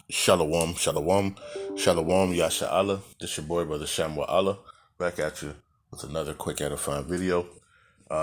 Shalom, shalom, shalom, Yasha Allah. This your boy, Brother Shamuel Allah, back at you with another quick edifying video.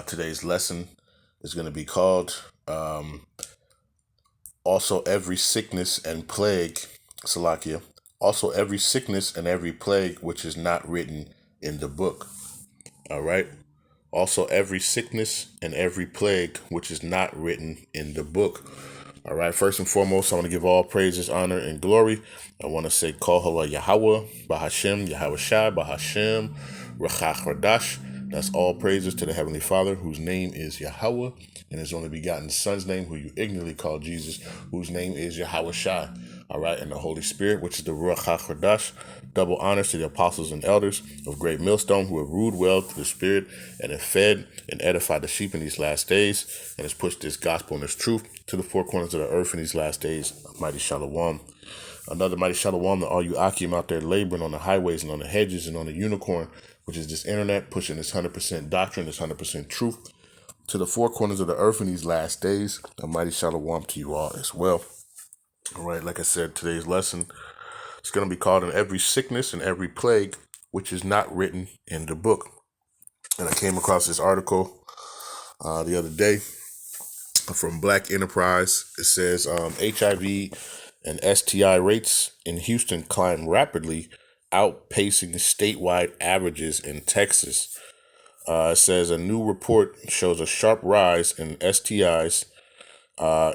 Today's lesson is going to be called Also Every Sickness and Plague, Salakia, also every sickness and every plague which is not written in the book. All right. Also every sickness and every plague which is not written in the book. All right, first and foremost, I want to give all praises, honor, and glory. I want to say, Halal, Yahawah, Bahasham, Yahawashi, Bahasham, Rawchaa, Qadash. That's all praises to the Heavenly Father, whose name is Yahawah, and His only begotten Son's name, who you ignorantly call Jesus, whose name is Yahawashi. All right, and the Holy Spirit, which is the Rawchaa Qadash. Double honors to the apostles and elders of Great Millstone, who have ruled well through the Spirit and have fed and edified the sheep in these last days, and has pushed this gospel and this truth to the four corners of the earth in these last days. Mighty Shalom. Another mighty Shalom to all you Akim out there laboring on the highways and on the hedges and on the unicorn, which is this internet, pushing this 100% doctrine, this 100% truth to the four corners of the earth in these last days. A mighty Shalom to you all as well. All right, like I said, today's lesson is going to be called In Every Sickness and Every Plague, which is not written in the book. And I came across this article the other day from Black Enterprise. It says HIV and STI rates in Houston climb rapidly, outpacing statewide averages in Texas. It says a new report shows a sharp rise in STIs,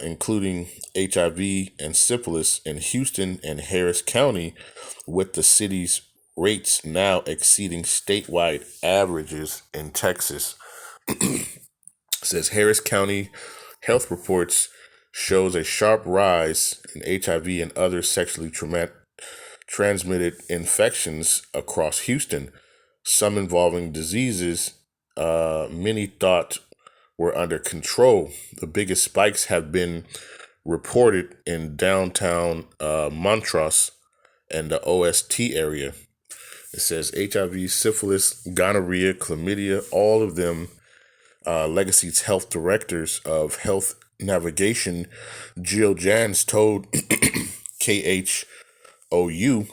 including HIV and syphilis in Houston and Harris County, with the city's rates now exceeding statewide averages in Texas. It says Harris County Health Reports shows a sharp rise in HIV and other sexually transmitted infections across Houston, some involving diseases many thought were under control. The biggest spikes have been reported in downtown Montrose and the OST area. It says HIV, syphilis, gonorrhea, chlamydia, all of them. Legacy's health directors of health navigation, Jill Jans, told KHOU,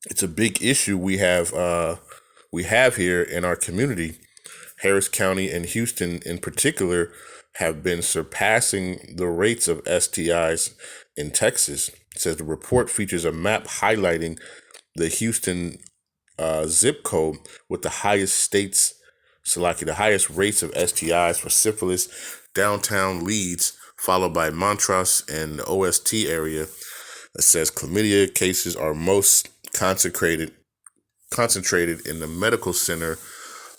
it's a big issue we have here in our community. Harris County and Houston in particular have been surpassing the rates of STIs in Texas. It says the report features a map highlighting the Houston zip code with the highest rates of STIs for syphilis, downtown Leeds, followed by Montrose and the OST area. It says chlamydia cases are most concentrated in the medical center,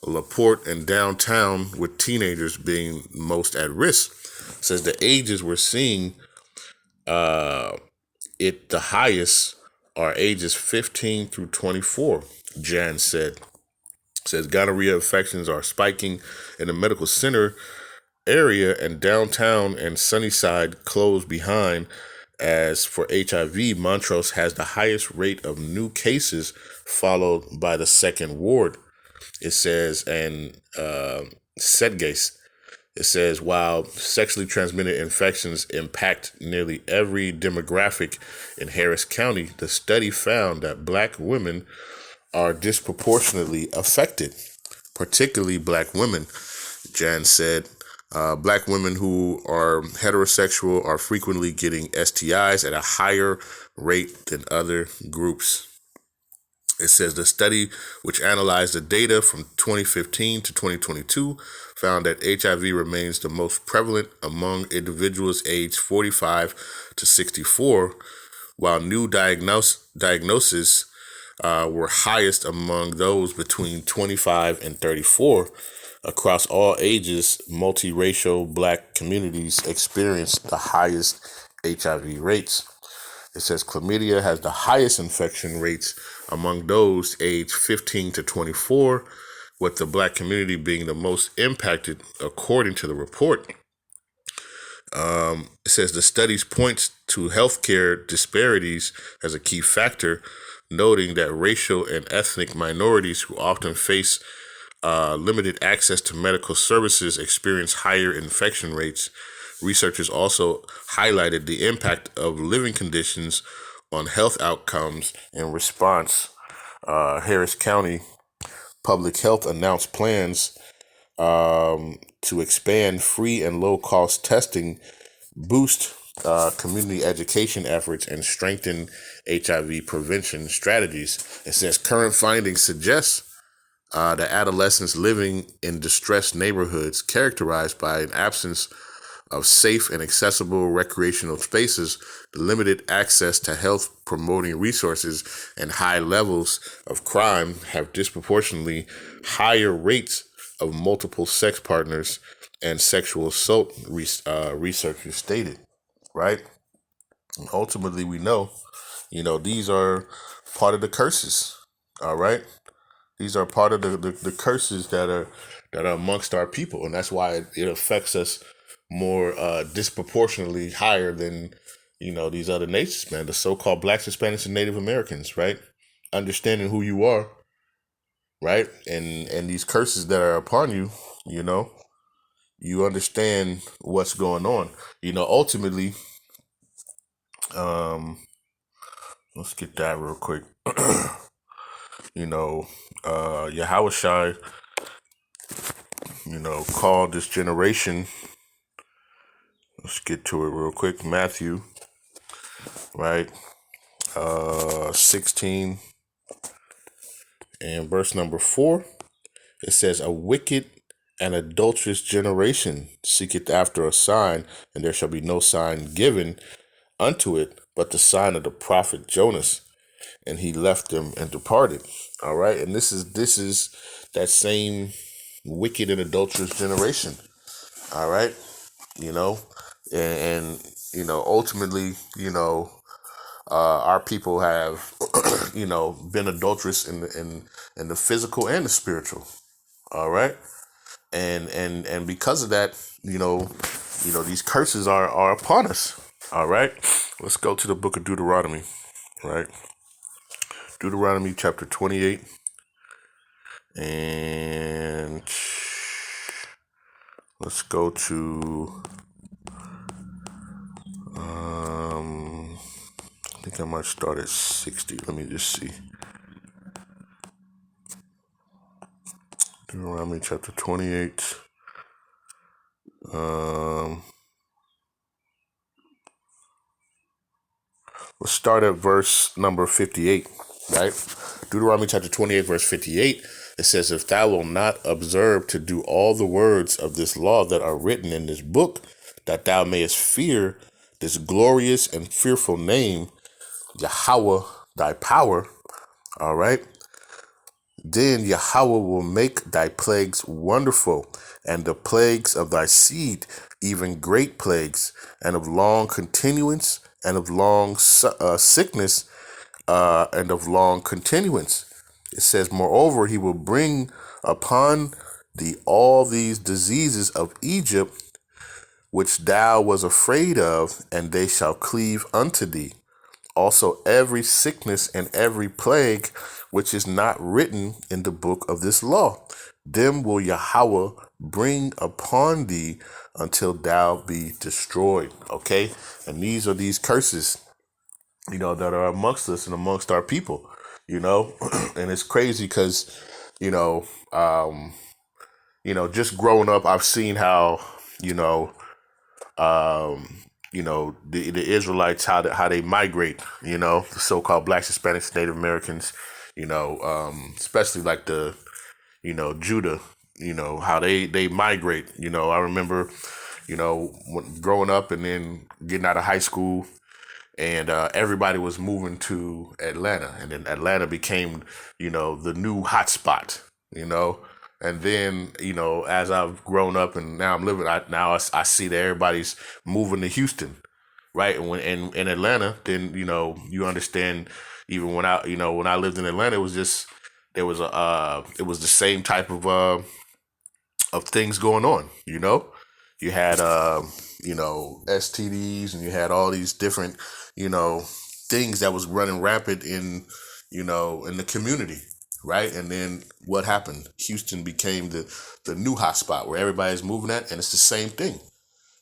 LaPorte, and downtown, with teenagers being most at risk. It says the ages we're seeing the highest are ages 15 through 24, Jan said. It says gonorrhea infections are spiking in the medical center area, and downtown and Sunnyside close behind. As for HIV, Montrose has the highest rate of new cases, followed by the second ward. It says, and Sedgase, it says, while sexually transmitted infections impact nearly every demographic in Harris County, the study found that Black women are disproportionately affected, particularly Black women. Jan said, Black women who are heterosexual are frequently getting STIs at a higher rate than other groups. It says the study, which analyzed the data from 2015 to 2022, found that HIV remains the most prevalent among individuals aged 45 to 64, while new diagnoses were highest among those between 25 and 34. Across all ages, multiracial Black communities experienced the highest HIV rates. It says chlamydia has the highest infection rates among those aged 15 to 24, with the Black community being the most impacted, according to the report. It says the studies points to healthcare disparities as a key factor, noting that racial and ethnic minorities who often face limited access to medical services experience higher infection rates. Researchers also highlighted the impact of living conditions on health outcomes. In response, Harris County Public Health announced plans to expand free and low-cost testing, boost community education efforts, and strengthen HIV prevention strategies. It says current findings suggest that adolescents living in distressed neighborhoods characterized by an absence of safe and accessible recreational spaces, the limited access to health promoting resources, and high levels of crime have disproportionately higher rates of multiple sex partners and sexual assault, researchers stated, right? And ultimately, we know, these are part of the curses, all right? These are part of the curses that are amongst our people, and that's why it affects us more disproportionately higher than these other nations, man. The so-called Blacks, Hispanics, and Native Americans, right? Understanding who you are, right, and these curses that are upon you, you understand what's going on. Ultimately, let's get that real quick. Yahawashi, called this generation. Let's get to it real quick. Matthew, right? 16 and verse number 4. It says, "A wicked and adulterous generation seeketh after a sign, and there shall be no sign given unto it, but the sign of the prophet Jonah. And he left them and departed." All right, and this is that same wicked and adulterous generation. All right, and ultimately, our people have, been adulterous in the physical and the spiritual. All right, and because of that, these curses are upon us. All right, let's go to the book of Deuteronomy. Right, Deuteronomy chapter 28, and let's go to I think I might start at 60. Let me just see. Deuteronomy chapter 28. Let's start at verse number 58, right? Deuteronomy chapter 28, verse 58. It says, "If thou wilt not observe to do all the words of this law that are written in this book, that thou mayest fear this glorious and fearful name, Yahawah, thy power," all right, "then Yahawah will make thy plagues wonderful, and the plagues of thy seed, even great plagues, and of long continuance, and of long sickness, and of long continuance." It says, "Moreover, he will bring upon thee all these diseases of Egypt, which thou was afraid of, and they shall cleave unto thee. Also every sickness and every plague which is not written in the book of this law, them will Yahawah bring upon thee until thou be destroyed." Okay, and these are these curses, that are amongst us and amongst our people, and it's crazy because, just growing up, I've seen how, the Israelites, how they migrate, the so-called Blacks, Hispanics, Native Americans, especially like the, Judah, how they migrate. I remember, growing up and then getting out of high school, and everybody was moving to Atlanta, and then Atlanta became, the new hotspot, and then, as I've grown up and now I'm living, I see that everybody's moving to Houston, right? And when in Atlanta, then you understand. Even when I lived in Atlanta, it was just it was the same type of things going on. You had STDs, and you had all these different things that was running rampant in in the community, right? And then what happened? Houston became the new hotspot where everybody's moving at, and it's the same thing,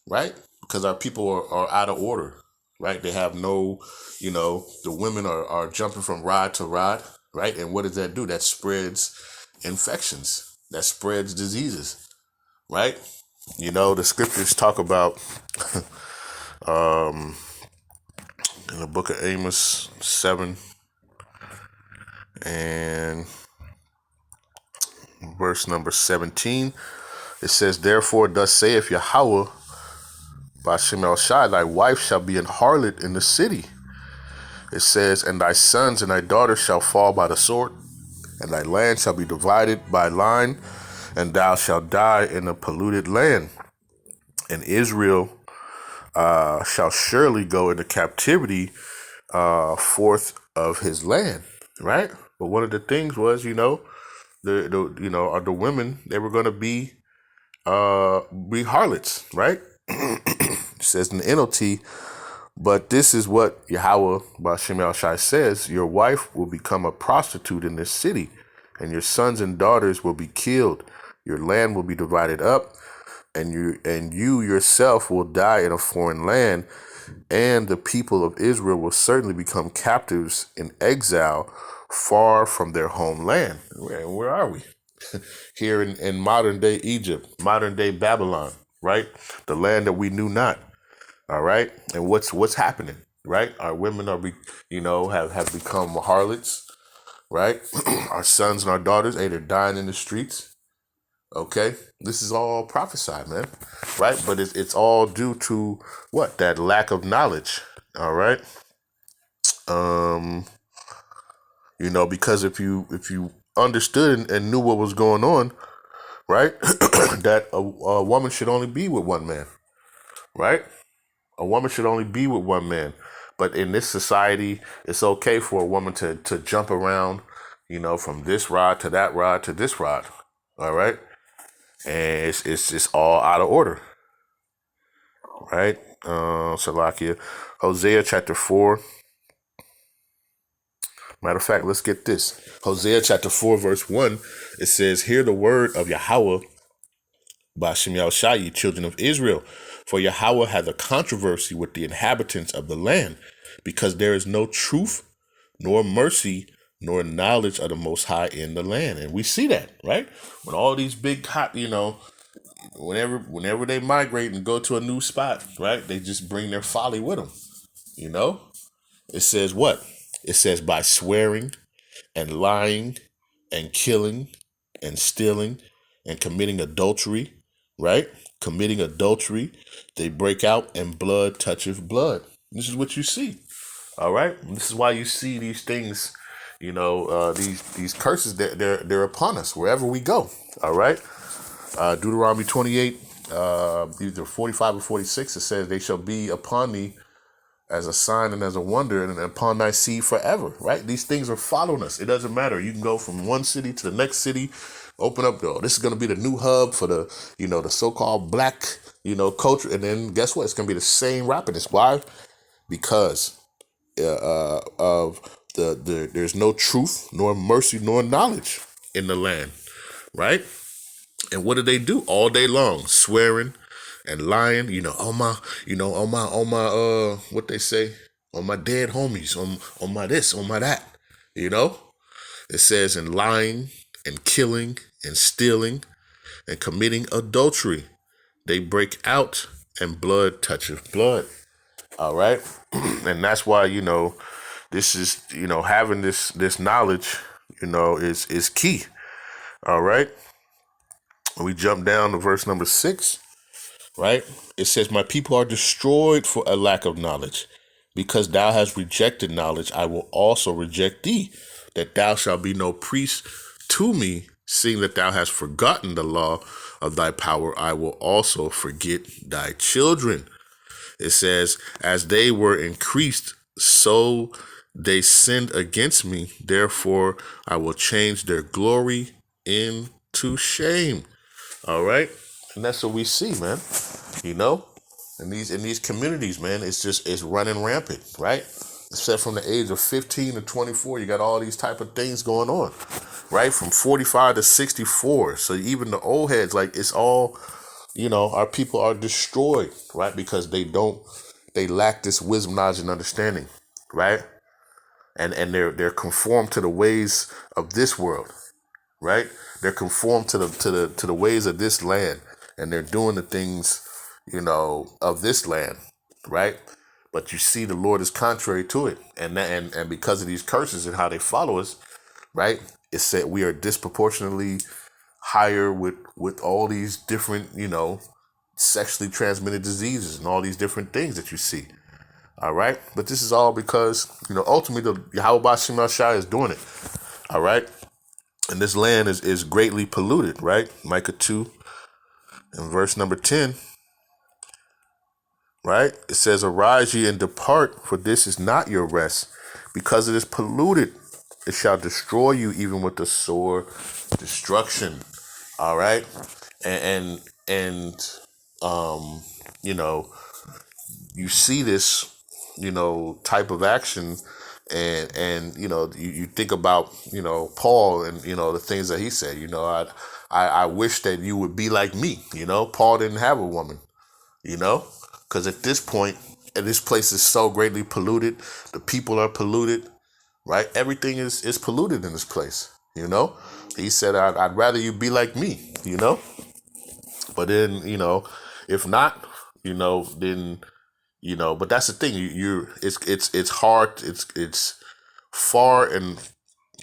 right? Because our people are out of order, right? They have no, the women are jumping from rod to rod, right? And what does that do? That spreads infections, that spreads diseases, right? The scriptures talk about in the book of Amos 7 and verse number 17, it says, therefore thus saith Yahawah, Bahasham, thy wife shall be an harlot in the city. It says, and thy sons and thy daughters shall fall by the sword, and thy land shall be divided by line, and thou shalt die in a polluted land. And Israel shall surely go into captivity forth of his land, right? But one of the things was, the women, they were going to be harlots, right? It says in the NLT, but this is what Yahawah Bahasham says, your wife will become a prostitute in this city, and your sons and daughters will be killed. Your land will be divided up, and you yourself will die in a foreign land, and the people of Israel will certainly become captives in exile far from their homeland. Where are we? Here in modern day Egypt, modern day Babylon, right? The land that we knew not. All right. And what's happening, right? Our women have become harlots, right? Our sons and our daughters, they're dying in the streets. Okay. This is all prophesied, man. Right. But it's all due to what? That lack of knowledge. All right. Because if you understood and knew what was going on, right? That a woman should only be with one man, right? A woman should only be with one man. But in this society, it's okay for a woman to jump around, from this rod to that rod to this rod. All right. And it's just all out of order. Right. Salakia. Hosea chapter 4. Matter of fact, let's get this. Hosea chapter 4, verse 1. It says, hear the word of Yahawah, Bahasham Yahawashi, ye children of Israel. For Yahawah hath a controversy with the inhabitants of the land, because there is no truth, nor mercy, nor knowledge of the Most High in the land. And we see that, right? When all these big hot, whenever they migrate and go to a new spot, right? They just bring their folly with them, It says what? It says by swearing and lying and killing and stealing and committing adultery, right? Committing adultery, they break out and blood toucheth blood. This is what you see. All right. This is why you see these things, these curses that they're upon us wherever we go. All right. Deuteronomy 28, either 45 or 46, it says, they shall be upon thee as a sign and as a wonder, and upon thy seed forever, right? These things are following us. It doesn't matter. You can go from one city to the next city, open up, this is going to be the new hub for the, the so-called black, culture. And then guess what? It's going to be the same rapidness. Why? Because of there's no truth, nor mercy, nor knowledge in the land, right? And what do they do all day long? Swearing and lying, what they say, on my dead homies, on my this, on my that, It says in lying and killing and stealing and committing adultery, they break out and blood toucheth blood. All right. And that's why, this is, having this knowledge, is key. All right. We jump down to verse number 6. Right? It says, my people are destroyed for a lack of knowledge. Because thou hast rejected knowledge, I will also reject thee, that thou shalt be no priest to me, seeing that thou hast forgotten the law of thy power, I will also forget thy children. It says, as they were increased, so they sinned against me. Therefore, I will change their glory into shame. All right. And that's what we see, man. In these communities, man, it's running rampant, right? Except from the age of 15 to 24, you got all these type of things going on, right? From 45 to 64. So even the old heads, like it's all, our people are destroyed, right? Because they don't they lack this wisdom, knowledge, and understanding, right? And they're conformed to the ways of this world, right? They're conformed to the ways of this land, and they're doing the things, of this land, right? But you see, the Lord is contrary to it, and because of these curses and how they follow us, right? It said we are disproportionately higher with all these different, sexually transmitted diseases and all these different things that you see. All right. But this is all because, ultimately the Yahawashi is doing it. All right. And this land is greatly polluted, right? Micah 2 and verse number 10, right? It says, arise ye and depart, for this is not your rest. Because it is polluted, it shall destroy you even with the sore destruction. All right. And you see this, type of action, and you think about, Paul and, the things that he said, I wish that you would be like me. Paul didn't have a woman, because at this point, and this place is so greatly polluted. The people are polluted, right? Everything is polluted in this place, He said, I'd rather you be like me, But then, if not, then, but that's the thing. It's hard. It's far and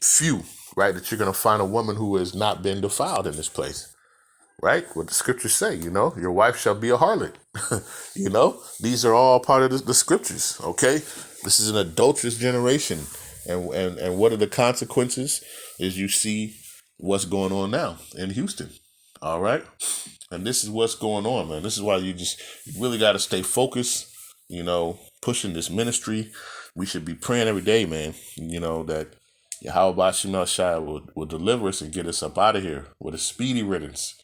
few, right? That you're going to find a woman who has not been defiled in this place, right? What the scriptures say, your wife shall be a harlot. These are all part of the scriptures. Okay. This is an adulterous generation. And what are the consequences is you see what's going on now in Houston. All right. And this is what's going on, man. This is why you really got to stay focused, pushing this ministry. We should be praying every day, man, that Yahawah will deliver us and get us up out of here with a speedy riddance.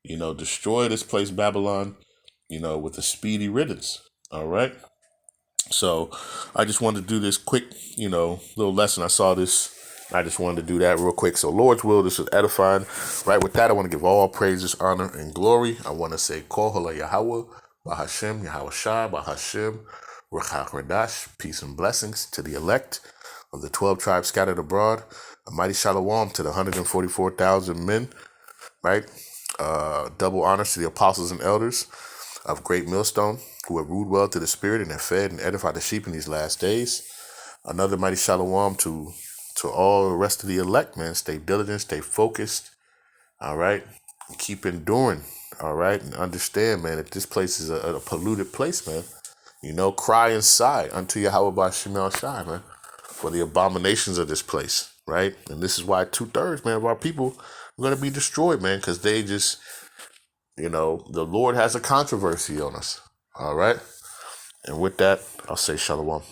Destroy this place, Babylon, with a speedy riddance. All right. So I just wanted to do this quick, little lesson. I saw this. I just wanted to do that real quick. So Lord's will, this is edifying. Right with that, I want to give all praises, honor, and glory. I want to say, Halal Yahawah, Bahasham, Yahawashi, Bahasham, Qadash, peace and blessings to the elect of the 12 tribes scattered abroad. A mighty shalom to the 144,000 men, right? Double honors to the apostles and elders of Great Millstone who have ruled well to the spirit and have fed and edified the sheep in these last days. Another mighty shalom to all the rest of the elect, man. Stay diligent, stay focused, all right? And keep enduring, all right? And understand, man, that this place is a polluted place, man. Cry and sigh unto Yahawah, man, for the abominations of this place, right? And this is why 2/3, man, of our people are going to be destroyed, man, because they just, the Lord has a controversy on us, all right? And with that, I'll say shalom.